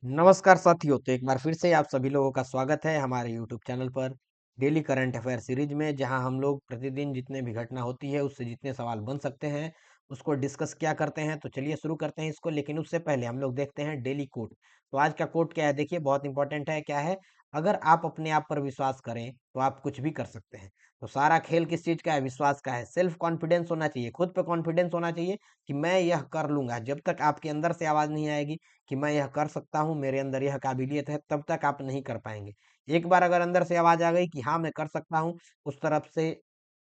नमस्कार साथियों, तो एक बार फिर से आप सभी लोगों का स्वागत है हमारे यूट्यूब चैनल पर डेली करंट अफेयर सीरीज में, जहां हम लोग प्रतिदिन जितने भी घटना होती है उससे जितने सवाल बन सकते हैं उसको डिस्कस क्या करते हैं। तो चलिए शुरू करते हैं इसको, लेकिन उससे पहले हम लोग देखते हैं डेली कोट। तो आज का कोट क्या है, देखिए बहुत इंपॉर्टेंट है। क्या है? अगर आप अपने आप पर विश्वास करें तो आप कुछ भी कर सकते हैं। तो सारा खेल किस चीज का है? विश्वास का है। सेल्फ कॉन्फिडेंस होना चाहिए, खुद पे कॉन्फिडेंस होना चाहिए कि मैं यह कर लूंगा। जब तक आपके अंदर से आवाज नहीं आएगी कि मैं यह कर सकता हूँ, मेरे अंदर यह काबिलियत है, तब तक आप नहीं कर पाएंगे। एक बार अगर अंदर से आवाज आ गई कि हाँ मैं कर सकता हूँ, उस तरफ से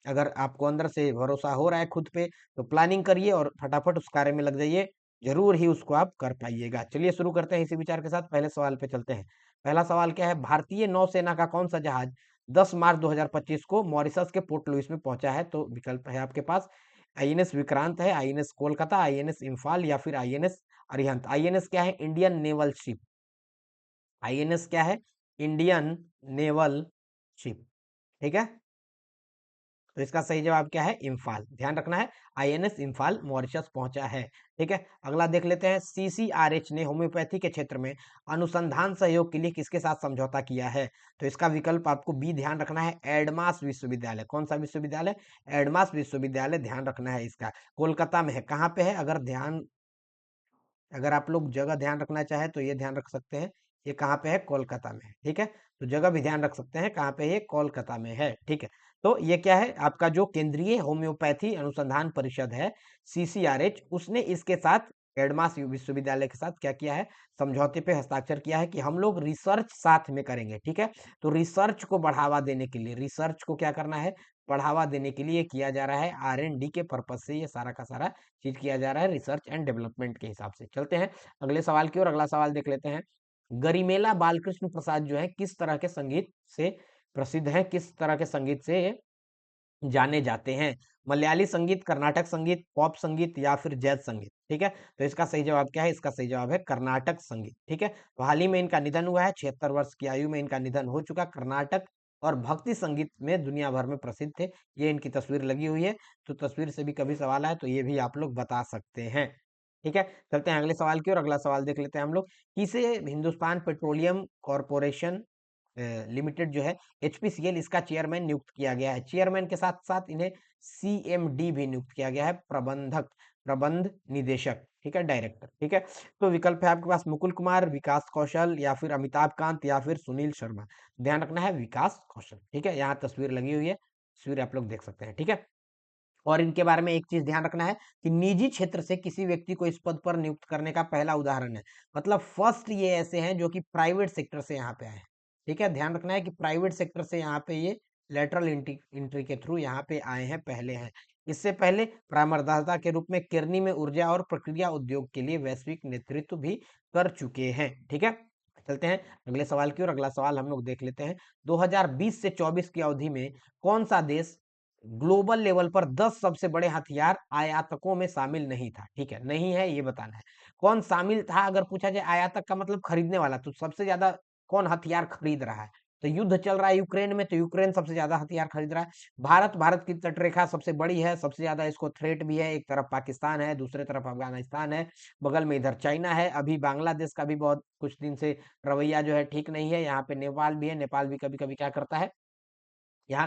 अगर आपको अंदर से भरोसा हो रहा है खुद पे, तो प्लानिंग करिए और फटाफट उस कार्य में लग जाइए। जरूर ही उसको आप कर पाइएगा। चलिए शुरू करते हैं इसी विचार के साथ। पहले सवाल पे चलते हैं। पहला सवाल क्या है? भारतीय नौसेना का कौन सा जहाज 10 मार्च 2025 को मॉरिशस के पोर्ट लुइस में पहुंचा है? तो विकल्प है आपके पास, आईएनएस विक्रांत है, आईएनएस कोलकाता, आईएनएस इम्फाल या फिर आईएनएस अरिहंत। आईएनएस क्या है? Indian naval ship. आईएनएस क्या है? Indian naval ship. ठीक है, तो इसका सही जवाब क्या है? इम्फाल। ध्यान रखना है, आईएनएस इम्फाल मॉरिशस पहुंचा है। ठीक है, अगला देख लेते हैं। सीसीआरएच ने होम्योपैथी के क्षेत्र में अनुसंधान सहयोग के लिए किसके साथ समझौता किया है? तो इसका विकल्प आपको बी ध्यान रखना है, एडमास विश्वविद्यालय। कौन सा विश्वविद्यालय? एडमास विश्वविद्यालय ध्यान रखना है इसका। कोलकाता में है। कहाँ पे है? अगर आप लोग जगह ध्यान रखना चाहे तो ये ध्यान रख सकते हैं, ये कहाँ पे है? कोलकाता में है। ठीक है, तो जगह भी ध्यान रख सकते हैं कहाँ पे? ये कोलकाता में है। ठीक है, तो ये क्या है आपका? जो केंद्रीय होम्योपैथी अनुसंधान परिषद है, सीसीआरएच, उसने इसके साथ एडमास विश्वविद्यालय के साथ क्या किया है? समझौते पे हस्ताक्षर किया है कि हम लोग रिसर्च साथ में करेंगे। ठीक है, तो रिसर्च को बढ़ावा देने के लिए, रिसर्च को क्या करना है? बढ़ावा देने के लिए किया जा रहा है। आर एंड डी के पर्पज से ये सारा का सारा चीज किया जा रहा है, रिसर्च एंड डेवलपमेंट के हिसाब से। चलते हैं अगले सवाल की ओर। अगला सवाल देख लेते हैं। गरिमेला बालकृष्ण प्रसाद जो है किस तरह के संगीत से प्रसिद्ध है? किस तरह के संगीत से ये जाने जाते हैं? मलयाली संगीत, कर्नाटक संगीत, पॉप संगीत या फिर जैज संगीत? ठीक है, तो इसका सही जवाब क्या है? इसका सही जवाब है कर्नाटक संगीत। ठीक है, तो हाल ही में इनका निधन हुआ है, 76 वर्ष की आयु में इनका निधन हो चुका। कर्नाटक और भक्ति संगीत में दुनिया भर में प्रसिद्ध थे। ये इनकी तस्वीर लगी हुई है, तो तस्वीर से भी कभी सवाल आए तो ये भी आप लोग बता सकते हैं। ठीक है, चलते हैं अगले सवाल की ओर। अगला सवाल देख लेते हैं हम लोग। किसे हिंदुस्तान पेट्रोलियम कॉरपोरेशन लिमिटेड जो है, एचपीसीएल, इसका चेयरमैन नियुक्त किया गया है? चेयरमैन के साथ साथ इन्हें सीएमडी भी नियुक्त किया गया है, प्रबंधक, प्रबंध निदेशक। ठीक है, डायरेक्टर। ठीक है, तो विकल्प है आपके पास, मुकुल कुमार, विकास कौशल या फिर अमिताभ कांत या फिर सुनील शर्मा। ध्यान रखना है, विकास कौशल। ठीक है, यहाँ तस्वीर लगी हुई है, तस्वीर आप लोग देख सकते हैं। ठीक है, और इनके बारे में एक चीज ध्यान रखना है कि निजी क्षेत्र से किसी व्यक्ति को इस पद पर नियुक्त करने का पहला उदाहरण है। मतलब फर्स्ट ये ऐसे हैं जो कि प्राइवेट सेक्टर से यहाँ पे आए हैं। ठीक है, ध्यान रखना है कि प्राइवेट सेक्टर से यहाँ पे ये लेटरल एंट्री के थ्रू यहाँ पे आए हैं, पहले हैं। इससे पहले परामर्शदाता के रूप में केरनी में ऊर्जा और प्रक्रिया उद्योग के लिए वैश्विक नेतृत्व भी कर चुके हैं। ठीक है, चलते हैं अगले सवाल की ओर। अगला सवाल हम लोग देख लेते हैं। 2020 से 24 की अवधि में कौन सा देश ग्लोबल लेवल पर 10 सबसे बड़े हथियार आयातकों में शामिल नहीं था? ठीक है, नहीं है ये बताना है। कौन शामिल था? अगर पूछा जाए आयातक का मतलब खरीदने वाला, तो सबसे ज्यादा कौन हथियार खरीद रहा है? तो युद्ध चल रहा है यूक्रेन में, तो यूक्रेन सबसे ज्यादा हथियार खरीद रहा है। भारत की तटरेखा सबसे बड़ी है, सबसे ज्यादा इसको थ्रेट भी है। एक तरफ पाकिस्तान है, दूसरे तरफ अफगानिस्तान है, बगल में इधर चाइना है। अभी बांग्लादेश का भी बहुत कुछ दिन से रवैया जो है ठीक नहीं है। यहाँ पे नेपाल भी है, नेपाल भी कभी कभी क्या करता है, यहाँ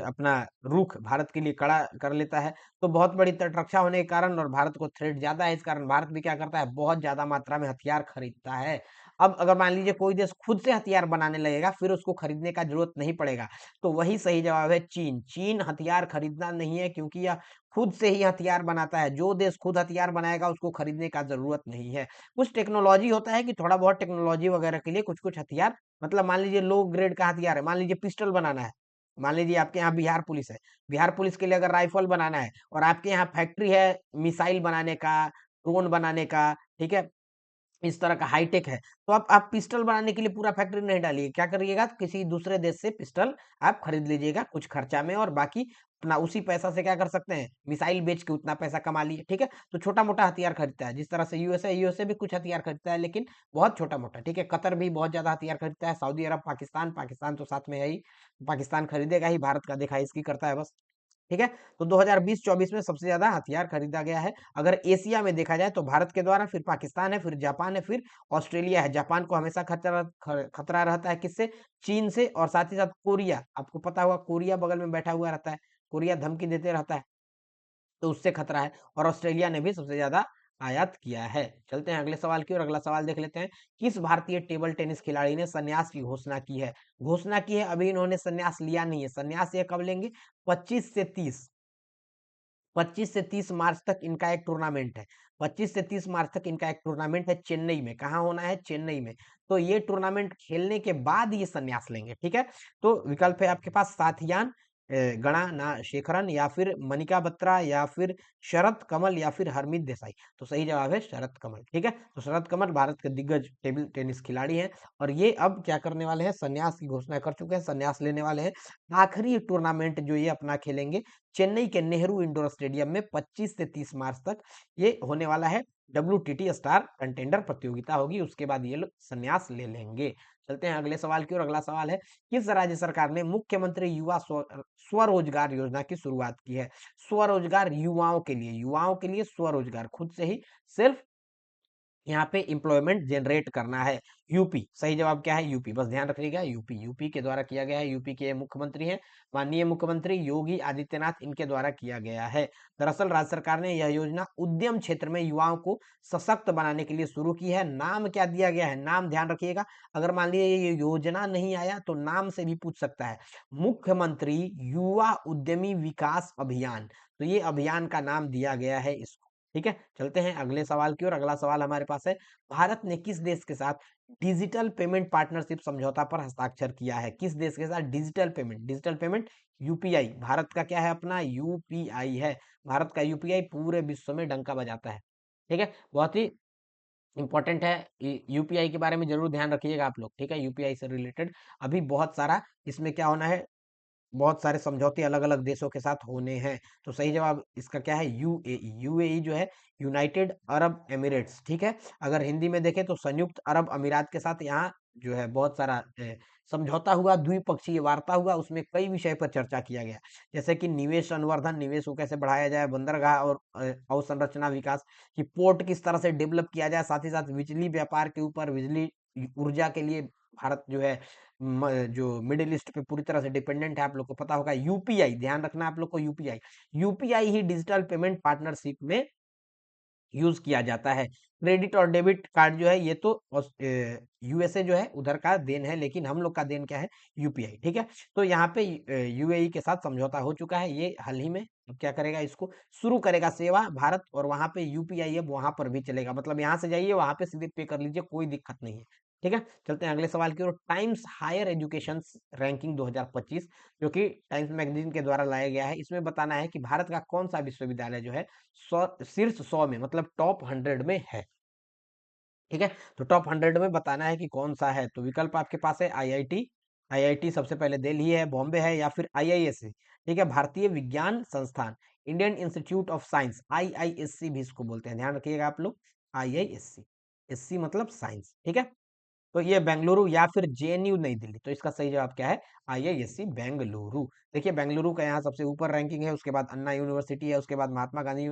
अपना रुख भारत के लिए कड़ा कर लेता है। तो बहुत बड़ी तटरक्षा होने के कारण और भारत को थ्रेट ज्यादा है, इस कारण भारत भी क्या करता है, बहुत ज्यादा मात्रा में हथियार खरीदता है। अब अगर मान लीजिए कोई देश खुद से हथियार बनाने लगेगा, फिर उसको खरीदने का जरूरत नहीं पड़ेगा। तो वही सही जवाब है, चीन। चीन हथियार खरीदना नहीं है, क्योंकि यह खुद से ही हथियार बनाता है। जो देश खुद हथियार बनाएगा उसको खरीदने का जरूरत नहीं है। कुछ टेक्नोलॉजी होता है कि थोड़ा बहुत टेक्नोलॉजी वगैरह के लिए कुछ कुछ हथियार, मतलब मान लीजिए लो ग्रेड का हथियार है, मान लीजिए पिस्टल बनाना है। मान लीजिए आपके यहाँ बिहार पुलिस है, बिहार पुलिस के लिए अगर राइफल बनाना है और आपके यहाँ फैक्ट्री है मिसाइल बनाने का, ड्रोन बनाने का, ठीक है, इस तरह का हाईटेक है, तो आप पिस्टल बनाने के लिए पूरा फैक्ट्री नहीं डालिए, क्या करिएगा, किसी दूसरे देश से पिस्टल आप खरीद लीजिएगा कुछ खर्चा में, और बाकी अपना उसी पैसा से क्या कर सकते हैं, मिसाइल बेच के उतना पैसा कमा लिए। ठीक है, तो छोटा मोटा हथियार खरीदता है, जिस तरह से यूएसए भी कुछ हथियार खरीदता है, लेकिन बहुत छोटा मोटा। ठीक है, कतर भी बहुत ज्यादा हथियार खरीदता है, सऊदी अरब, पाकिस्तान, पाकिस्तान तो साथ में है ही, पाकिस्तान खरीदेगा ही, भारत का देखा इसकी करता है बस। ठीक है। तो 2020-24 में सबसे ज्यादा हथियार खरीदा गया है। अगर एशिया में देखा जाए तो भारत के द्वारा, फिर पाकिस्तान है, फिर जापान है, फिर ऑस्ट्रेलिया है। जापान को हमेशा खतरा रहता है किससे? चीन से। और साथ ही साथ कोरिया, आपको पता होगा कोरिया बगल में बैठा हुआ रहता है, कोरिया धमकी देते रहता है, तो उससे खतरा है। और ऑस्ट्रेलिया ने भी सबसे ज्यादा आयात किया है। चलते हैं अगले सवाल की ओर। अगला सवाल देख लेते हैं। किस भारतीय टेबल टेनिस खिलाड़ी ने संन्यास की घोषणा की है? घोषणा की है, अभी इन्होंने संन्यास लिया नहीं है। संन्यास ये कब लेंगे? 25 से 30, 25 से 30 मार्च तक इनका एक टूर्नामेंट है। 25 से 30 मार्च तक इनका एक टूर्नामेंट है चेन्नई में। कहाँ होना है? चेन्नई में। तो ये टूर्नामेंट खेलने के बाद ये संन्यास लेंगे, ठीक है। तो विकल्प है आपके पास साथियान, गणा शेखरन, या फिर मनिका बत्रा, या फिर शरत कमल, या फिर हरमीत देसाई। तो सही जवाब है शरत कमल, ठीक है। तो शरत कमल भारत के दिग्गज टेबल टेनिस खिलाड़ी हैं, और ये अब क्या करने वाले हैं? संन्यास की घोषणा कर चुके हैं, संन्यास लेने वाले हैं। आखिरी टूर्नामेंट जो ये अपना खेलेंगे चेन्नई के नेहरू इंडोर स्टेडियम में 25 से 30 मार्च तक ये होने वाला है। WTT स्टार कंटेंडर प्रतियोगिता होगी, उसके बाद ये लोग संन्यास ले लेंगे। चलते हैं अगले सवाल की ओर। अगला सवाल है, किस राज्य सरकार ने मुख्यमंत्री युवा स्वरोजगार योजना की शुरुआत की है? स्वरोजगार युवाओं के लिए स्वरोजगार, खुद से ही सेल्फ यहाँ पे एम्प्लॉयमेंट जनरेट करना है। यूपी, सही जवाब क्या है? यूपी, बस ध्यान रखिएगा, यूपी, यूपी के द्वारा किया गया है। यूपी के मुख्यमंत्री हैं माननीय मुख्यमंत्री योगी आदित्यनाथ, इनके द्वारा किया गया है। दरअसल राज्य सरकार ने यह योजना उद्यम क्षेत्र में युवाओं को सशक्त बनाने के लिए शुरू की है। नाम क्या दिया गया है? नाम ध्यान रखिएगा, अगर मान लीजिए ये योजना नहीं आया तो नाम से भी पूछ सकता है, मुख्यमंत्री युवा उद्यमी विकास अभियान। तो ये अभियान का नाम दिया गया है इसको, ठीक है। चलते हैं अगले सवाल की ओर। अगला सवाल हमारे पास है, भारत ने किस देश के साथ डिजिटल पेमेंट पार्टनरशिप समझौता पर हस्ताक्षर किया है? किस देश के साथ digital payment? Digital payment UPI, Bharat का क्या है? अपना यूपीआई है। भारत का यूपीआई पूरे विश्व में डंका बजाता है, ठीक है। बहुत ही इंपॉर्टेंट है, यूपीआई के बारे में जरूर ध्यान रखिएगा आप लोग, ठीक है। यूपीआई से रिलेटेड अभी बहुत सारा इसमें क्या होना है, बहुत सारे समझौते अलग अलग देशों के साथ होने हैं। तो सही जवाब इसका क्या है? यूएई। यूएई जो है यूनाइटेड अरब एमिरेट्स, ठीक है। अगर हिंदी में देखें तो संयुक्त अरब अमीरात के साथ यहाँ जो है बहुत सारा समझौता हुआ, द्विपक्षीय वार्ता हुआ, उसमें कई विषय पर चर्चा किया गया, जैसे कि निवेश अनुवर्धन, निवेश को कैसे बढ़ाया जाए, बंदरगाह और अवसंरचना विकास, कि पोर्ट किस तरह से डेवलप किया जाए, साथ ही साथ बिजली व्यापार के ऊपर, बिजली ऊर्जा के लिए भारत जो है जो मिडिल ईस्ट पे पूरी तरह से डिपेंडेंट है, आप लोग को पता होगा। यूपीआई, ध्यान रखना आप लोग को, यूपीआई, यूपीआई ही डिजिटल पेमेंट पार्टनरशिप में यूज किया जाता है। क्रेडिट और डेबिट कार्ड जो है ये तो यूएसए जो है उधर का देन है, लेकिन हम लोग का देन क्या है? यूपीआई, ठीक है। तो यहाँ पे यूएई के साथ समझौता हो चुका है, ये हाल ही में। अब क्या करेगा? इसको शुरू करेगा सेवा भारत, और वहां पे यूपीआई अब वहां पर भी चलेगा, मतलब यहाँ से जाइए वहां पे सीधे पे कर लीजिए, कोई दिक्कत नहीं है, ठीक है। चलते हैं अगले सवाल की ओर। टाइम्स हायर एजुकेशन रैंकिंग 2025 जो कि टाइम्स मैगजीन के द्वारा लाया गया है, इसमें बताना है कि भारत का कौन सा विश्वविद्यालय जो है शीर्ष 100 में, मतलब टॉप 100 में है, ठीक है। तो टॉप 100 में बताना है कि कौन सा है। तो विकल्प आपके पास है आईआईटी, आईआईटी सबसे पहले दिल्ली है, बॉम्बे है, या फिर आईआईएससी, ठीक है, भारतीय विज्ञान संस्थान, Indian institute of science, IISc भी इसको बोलते हैं, ध्यान रखिएगा आप लोग, आईआईएससी, एससी मतलब साइंस, ठीक है। तो ये बेंगलुरु या फिर जेएनयू नई दिल्ली। तो इसका सही जवाब क्या है? आईआईएससी बेंगलुरु। देखिए बेंगलुरु का यहाँ सबसे ऊपर रैंकिंग है, उसके बाद अन्ना यूनिवर्सिटी है, उसके बाद महात्मा गांधी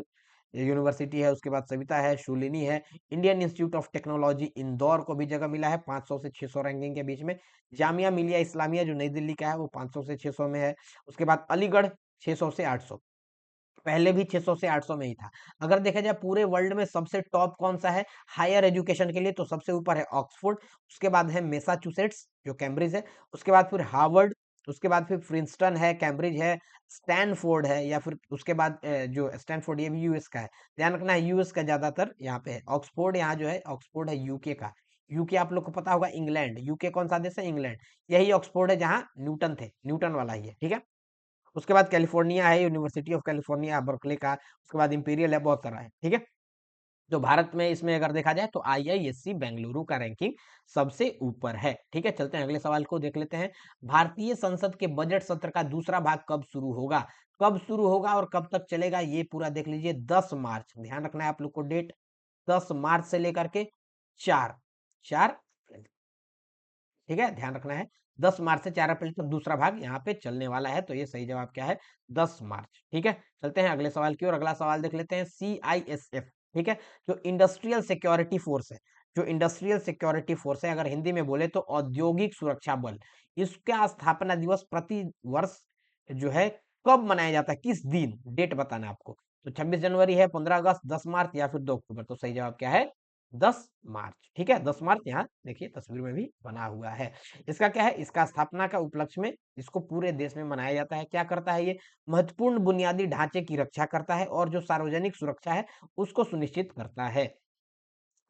यूनिवर्सिटी है, उसके बाद सविता है, शूलिनी है, Indian institute of technology Indore को भी जगह मिला है 500 से 600 रैंकिंग के बीच में। जामिया मिलिया इस्लामिया जो नई दिल्ली का है वो 500 से 600 में है। उसके बाद अलीगढ़ 600 से 800, पहले भी 600 से 800 में ही था। अगर देखा जाए पूरे वर्ल्ड में सबसे टॉप कौन सा है हायर एजुकेशन के लिए, तो सबसे ऊपर है ऑक्सफोर्ड, उसके बाद है मैसाचुसेट्स जो कैम्ब्रिज है, उसके बाद फिर हार्वर्ड, उसके बाद फिर प्रिंसटन है, कैम्ब्रिज है, स्टैनफोर्ड है, या फिर उसके बाद जो स्टैनफोर्ड ये भी यूएस का है, ध्यान रखना है यूएस का ज्यादातर यहाँ पे है। ऑक्सफोर्ड यहाँ जो है ऑक्सफोर्ड है यूके का, यूके आप लोग को पता होगा इंग्लैंड, यूके कौन सा देश है? इंग्लैंड, यही ऑक्सफोर्ड है जहाँ न्यूटन थे, न्यूटन वाला ही है, ठीक है। उसके बाद कैलिफोर्निया है, यूनिवर्सिटी ऑफ कैलिफोर्निया बर्कले का, उसके बाद इंपीरियल है, बहुत सारा है, ठीक है। तो भारत में इसमें अगर देखा जाए तो आईआईएससी बेंगलुरु का रैंकिंग सबसे ऊपर है, ठीक है। चलते हैं अगले सवाल को देख लेते हैं। भारतीय संसद के बजट सत्र का दूसरा भाग कब शुरू होगा? कब शुरू होगा और कब तक चलेगा ये पूरा देख लीजिए। 10 मार्च, ध्यान रखना है आप लोग को डेट, 10 मार्च से लेकर के 4 4 अप्रैल, ठीक है, ध्यान रखना है 10 मार्च से 4 अप्रैल तक दूसरा भाग यहाँ पे चलने वाला है। तो ये सही जवाब क्या है? 10 मार्च। ठीक है, चलते हैं अगले सवाल की ओर। अगला सवाल देख लेते हैं। CISF, ठीक है, जो इंडस्ट्रियल सिक्योरिटी फोर्स है, जो इंडस्ट्रियल सिक्योरिटी फोर्स है, अगर हिंदी में बोले तो औद्योगिक सुरक्षा बल, इसका स्थापना दिवस प्रति वर्ष जो है कब मनाया जाता है, किस दिन, डेट बताना है आपको। तो 26 जनवरी है, 15 अगस्त, 10 मार्च या फिर 2 अक्टूबर। तो सही जवाब क्या है? 10 मार्च। ठीक है, 10 मार्च यहाँ देखिए तस्वीर में भी बना हुआ है। इसका क्या है? इसका स्थापना का उपलक्ष्य में इसको पूरे देश में मनाया जाता है। क्या करता है ये? महत्वपूर्ण बुनियादी ढांचे की रक्षा करता है और जो सार्वजनिक सुरक्षा है उसको सुनिश्चित करता है।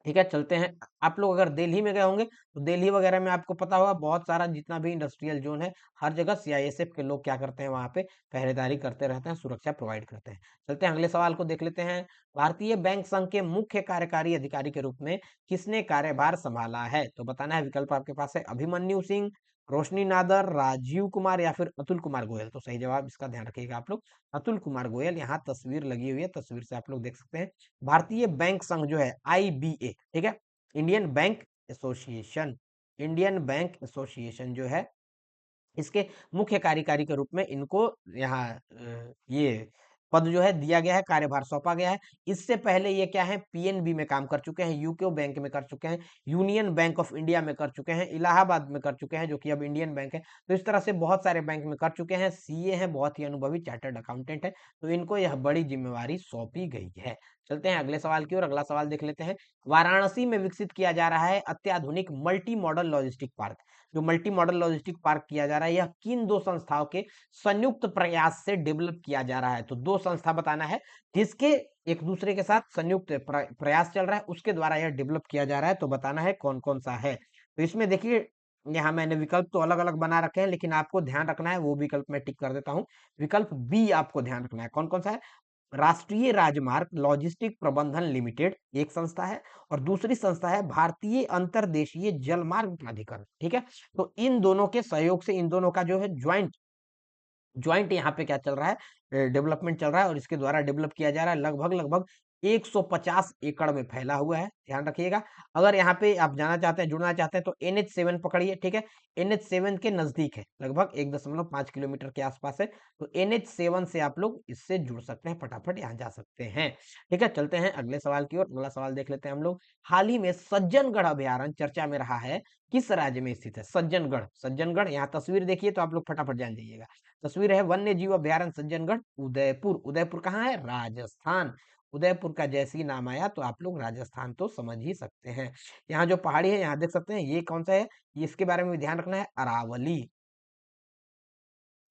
ठीक है, चलते हैं। आप लोग अगर दिल्ली में गए होंगे तो दिल्ली वगैरह में आपको पता होगा बहुत सारा जितना भी इंडस्ट्रियल जोन है, हर जगह सीआईएसएफ के लोग क्या करते हैं, वहां पे पहरेदारी करते रहते हैं, सुरक्षा प्रोवाइड करते हैं। चलते हैं अगले सवाल को देख लेते हैं। भारतीय बैंक संघ के मुख्य कार्यकारी अधिकारी के रूप में किसने कार्यभार संभाला है? तो बताना है, विकल्प आपके पास है अभिमन्यु सिंह, रोशनी नादर, राजीव कुमार या फिर अतुल कुमार गोयल। तो सही जवाब, इसका ध्यान रखिएगा आप लोग, अतुल कुमार गोयल। यहाँ तस्वीर लगी हुई है, तस्वीर से आप लोग देख सकते हैं। भारतीय बैंक संघ जो है IBA, ठीक है, Indian bank association, Indian bank association जो है, इसके मुख्य कार्यकारी के रूप में इनको यहाँ ये पद जो है दिया गया है, कार्यभार सौंपा गया है। इससे पहले ये क्या है? पीएनबी में काम कर चुके हैं, यूको बैंक में कर चुके हैं, यूनियन बैंक ऑफ इंडिया में कर चुके हैं, इलाहाबाद में कर चुके हैं जो कि अब इंडियन बैंक है। तो इस तरह से बहुत सारे बैंक में कर चुके हैं। सीए हैं, बहुत ही अनुभवी चार्टर्ड अकाउंटेंट है, तो इनको यह बड़ी जिम्मेवारी सौंपी गई है। चलते हैं अगले सवाल की ओर। अगला सवाल देख लेते हैं। वाराणसी में विकसित किया जा रहा है अत्याधुनिक मल्टी मॉडल लॉजिस्टिक पार्क। जो मल्टी मॉडल लॉजिस्टिक पार्क किया जा रहा है, यह किन दो संस्थाओं के संयुक्त प्रयास से डेवलप किया जा रहा है? तो दो संस्था बताना है जिसके एक दूसरे के साथ संयुक्त प्रयास चल रहा है, उसके द्वारा यह डेवलप किया जा रहा है। तो बताना है कौन कौन सा है। तो इसमें देखिए, यहाँ मैंने विकल्प तो अलग अलग बना रखे हैं, लेकिन आपको ध्यान रखना है, वो विकल्प मैं टिक कर देता हूँ। विकल्प बी आपको ध्यान रखना है, कौन कौन सा है? राष्ट्रीय राजमार्ग लॉजिस्टिक प्रबंधन लिमिटेड एक संस्था है, और दूसरी संस्था है भारतीय अंतर्देशीय जलमार्ग प्राधिकरण। ठीक है, तो इन दोनों के सहयोग से, इन दोनों का जो है ज्वाइंट ज्वाइंट यहाँ पे क्या चल रहा है? डेवलपमेंट चल रहा है, और इसके द्वारा डेवलप किया जा रहा है। लगभग लगभग 150 एकड़ में फैला हुआ है, ध्यान रखिएगा। अगर यहाँ पे आप जाना चाहते हैं, जुड़ना चाहते हैं, तो NH7 पकड़िए। ठीक है, NH7 के नजदीक है, लगभग 1.5 किलोमीटर के आसपास है। तो NH7 से आप लोग इससे जुड़ सकते हैं, फटाफट यहाँ जा सकते हैं। ठीक है, चलते हैं अगले सवाल की ओर। अगला सवाल देख लेते हैं हम लोग। हाल ही में सज्जनगढ़ अभयारण्य चर्चा में रहा है, किस राज्य में स्थित है? सज्जनगढ़, सज्जनगढ़, यहाँ तस्वीर देखिए तो आप लोग फटाफट जान जाइएगा। तस्वीर है वन्य जीव अभयारण्य सज्जनगढ़, उदयपुर। उदयपुर कहाँ है? राजस्थान। उदयपुर का जैसे ही नाम आया तो आप लोग राजस्थान तो समझ ही सकते हैं। यहाँ जो पहाड़ी है, यहाँ देख सकते हैं, ये कौन सा है? ये इसके बारे में भी ध्यान रखना है, अरावली,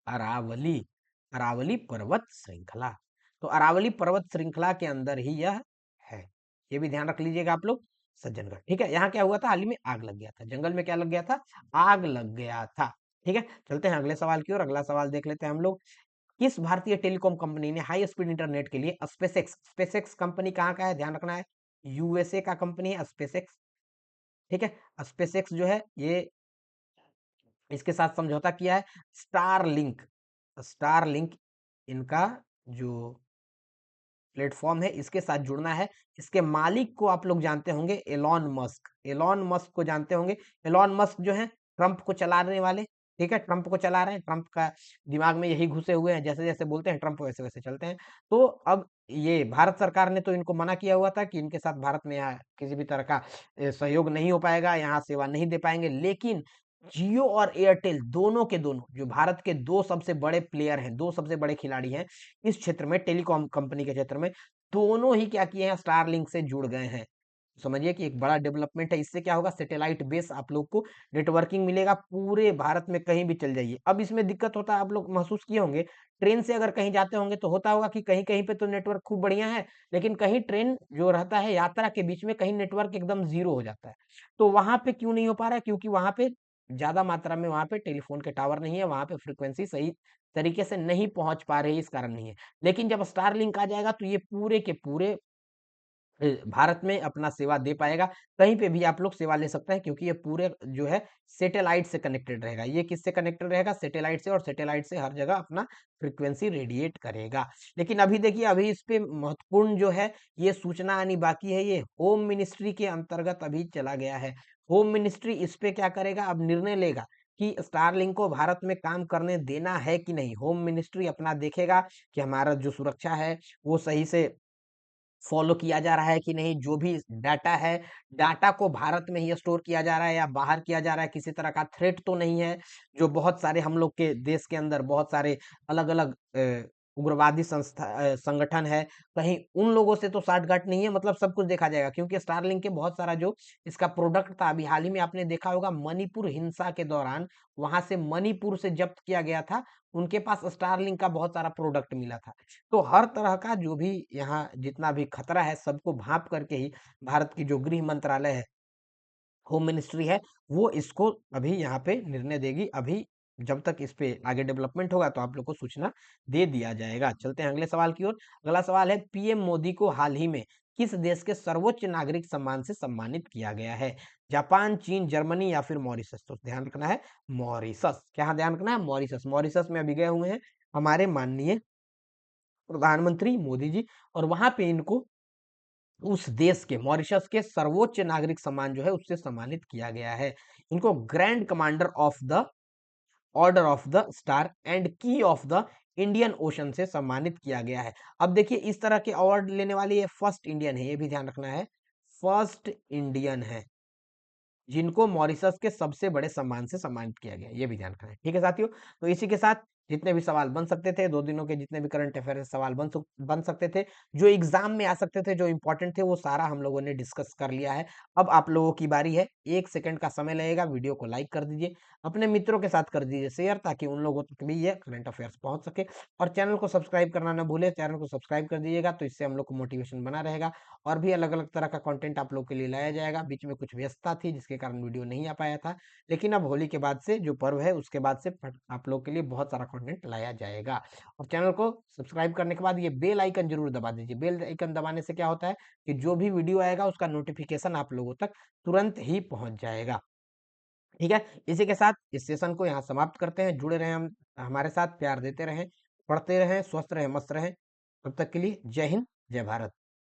अरावली, अरावली पर्वत श्रृंखला। तो अरावली पर्वत श्रृंखला के अंदर ही यह है, ये भी ध्यान रख लीजिएगा आप लोग। सज्जनगढ़, ठीक है। यहाँ क्या हुआ था? हाल ही में आग लग गया था, जंगल में क्या लग गया था? आग लग गया था। ठीक है, चलते हैं अगले सवाल की ओर। अगला सवाल देख लेते हैं हम लोग। किस भारतीय टेलीकॉम कंपनी ने हाई स्पीड इंटरनेट के लिए स्पेसएक्स, स्पेसएक्स कंपनी कहाँ का है? ध्यान रखना है, यूएसए का कंपनी है स्पेसएक्स। ठीक है, स्पेसएक्स जो है ये इसके साथ समझौता किया है। स्टारलिंक, स्टारलिंक इनका जो प्लेटफॉर्म है, इसके साथ जुड़ना है। इसके मालिक को आप लोग जानते होंगे, एलॉन मस्क, एलॉन मस्क को जानते होंगे। एलॉन मस्क जो है ट्रंप को चलाने वाले, ठीक है, ट्रंप को चला रहे हैं, ट्रंप का दिमाग में यही घुसे हुए हैं, जैसे जैसे बोलते हैं ट्रंप वैसे वैसे चलते हैं। तो अब ये भारत सरकार ने तो इनको मना किया हुआ था कि इनके साथ भारत में यहाँ किसी भी तरह का सहयोग नहीं हो पाएगा, यहाँ सेवा नहीं दे पाएंगे। लेकिन जियो और एयरटेल दोनों के दोनों जो भारत के दो सबसे बड़े प्लेयर हैं, दो सबसे बड़े खिलाड़ी हैं इस क्षेत्र में, टेलीकॉम कंपनी के क्षेत्र में, दोनों ही क्या किए हैं? स्टारलिंक से जुड़ गए हैं। समझिए कि एक बड़ा डेवलपमेंट है। इससे क्या होगा? सैटेलाइट बेस आप लोग को नेटवर्किंग मिलेगा, पूरे भारत में कहीं भी चल जाइए। अब इसमें दिक्कत होता है, आप लोग महसूस किए होंगे, ट्रेन से अगर कहीं जाते होंगे तो होता होगा कि कहीं कहीं पे तो नेटवर्क खूब बढ़िया है, लेकिन कहीं ट्रेन जो रहता है यात्रा के बीच में, कहीं नेटवर्क एकदम जीरो हो जाता है। तो वहां पे क्यों नहीं हो पा रहा है? क्योंकि वहां पे ज्यादा मात्रा में वहां पे टेलीफोन के टावर नहीं है, वहां पे फ्रीक्वेंसी सही तरीके से नहीं पहुंच पा रही, इस कारण नहीं है। लेकिन जब स्टारलिंक आ जाएगा तो ये पूरे के पूरे भारत में अपना सेवा दे पाएगा। कहीं पे भी आप लोग सेवा ले सकते हैं, क्योंकि ये पूरे जो है सैटेलाइट से कनेक्टेड रहेगा। ये किससे कनेक्टेड रहेगा? सैटेलाइट से, और सैटेलाइट से हर जगह अपना फ्रीक्वेंसी रेडिएट करेगा। लेकिन अभी देखिए, अभी इस पे महत्वपूर्ण जो है ये सूचना आनी बाकी है। ये होम मिनिस्ट्री के अंतर्गत अभी चला गया है। होम मिनिस्ट्री इस पे क्या करेगा? अब निर्णय लेगा कि स्टारलिंक को भारत में काम करने देना है कि नहीं। होम मिनिस्ट्री अपना देखेगा कि हमारा जो सुरक्षा है वो सही से फॉलो किया जा रहा है कि नहीं, जो भी डाटा है, डाटा को भारत में ही स्टोर किया जा रहा है या बाहर किया जा रहा है, किसी तरह का थ्रेट तो नहीं है। जो बहुत सारे हम लोग के देश के अंदर बहुत सारे अलग-अलग उग्रवादी संगठन है, कहीं उन लोगों से तो साठगांठ नहीं है, मतलब सब कुछ देखा जाएगा क्योंकि स्टारलिंक के बहुत सारा जो इसका प्रोडक्ट था, अभी हाल ही में आपने देखा होगा मणिपुर हिंसा के दौरान, वहां से मणिपुर से जब्त किया गया था, उनके पास स्टारलिंक का बहुत सारा प्रोडक्ट मिला था। तो हर तरह का जो भी यहाँ जितना भी खतरा है सबको भांप करके ही भारत की जो गृह मंत्रालय है, होम मिनिस्ट्री है, वो इसको अभी यहाँ पे निर्णय देगी। अभी जब तक इस पे आगे डेवलपमेंट होगा तो आप लोग को सूचना दे दिया जाएगा। चलते हैं अगले सवाल की ओर। अगला सवाल है, पीएम मोदी को हाल ही में किस देश के सर्वोच्च नागरिक सम्मान से सम्मानित किया गया है? जापान, चीन, जर्मनी या फिर मॉरिशस? तो ध्यान रखना है मॉरिशस। क्या ध्यान रखना है? मॉरिशस। मॉरिशस में अभी गए हुए हैं हमारे माननीय प्रधानमंत्री मोदी जी, और वहां पे इनको उस देश के मॉरिशस के सर्वोच्च नागरिक सम्मान जो है उससे सम्मानित किया गया है। इनको grand commander of the order of the star and की ऑफ द इंडियन ओशन से सम्मानित किया गया है। अब देखिए इस तरह के अवार्ड लेने वाली ये फर्स्ट इंडियन है, ये भी ध्यान रखना है, फर्स्ट इंडियन है जिनको मॉरिशस के सबसे बड़े सम्मान से सम्मानित किया गया, ये भी ध्यान रखना है। ठीक है साथियों, तो इसी के साथ जितने भी सवाल बन सकते थे, 2 दिनों के जितने भी करंट अफेयर सवाल बन सकते थे, जो एग्जाम में आ सकते थे, जो इंपॉर्टेंट थे, वो सारा हम लोगों ने डिस्कस कर लिया है। अब आप लोगों की बारी है, 1 सेकंड का समय लगेगा, वीडियो को लाइक कर दीजिए, अपने मित्रों के साथ कर दीजिए शेयर, ताकि उन लोगों तक भी ये करंट अफेयर्स पहुंच सके। और चैनल को सब्सक्राइब करना ना भूले, चैनल को सब्सक्राइब कर दीजिएगा, तो इससे हम लोग को मोटिवेशन बना रहेगा और भी अलग-अलग तरह का कंटेंट आप लोग के लिए लाया जाएगा। बीच में कुछ व्यस्तता थी जिसके कारण वीडियो नहीं आ पाया था, लेकिन अब होली के बाद से जो पर्व है उसके बाद से आप लोग के लिए बहुत सारा कंटेंट लाया जाएगा। और चैनल को सब्सक्राइब करने के बाद ये बेल आइकन जरूर दबा दीजिए। बेल आइकन दबाने से क्या होता है कि जो भी वीडियो आएगा उसका नोटिफिकेशन आप लोगों तक तुरंत ही पहुंच जाएगा। ठीक है, इसी के साथ इस सेशन को यहाँ समाप्त करते हैं। जुड़े रहें हम हमारे साथ, प्यार देते रहें, पढ़ते रहें, स्वस्थ रहें, मस्त रहें। तब तक के लिए जय हिंद, जय भारत।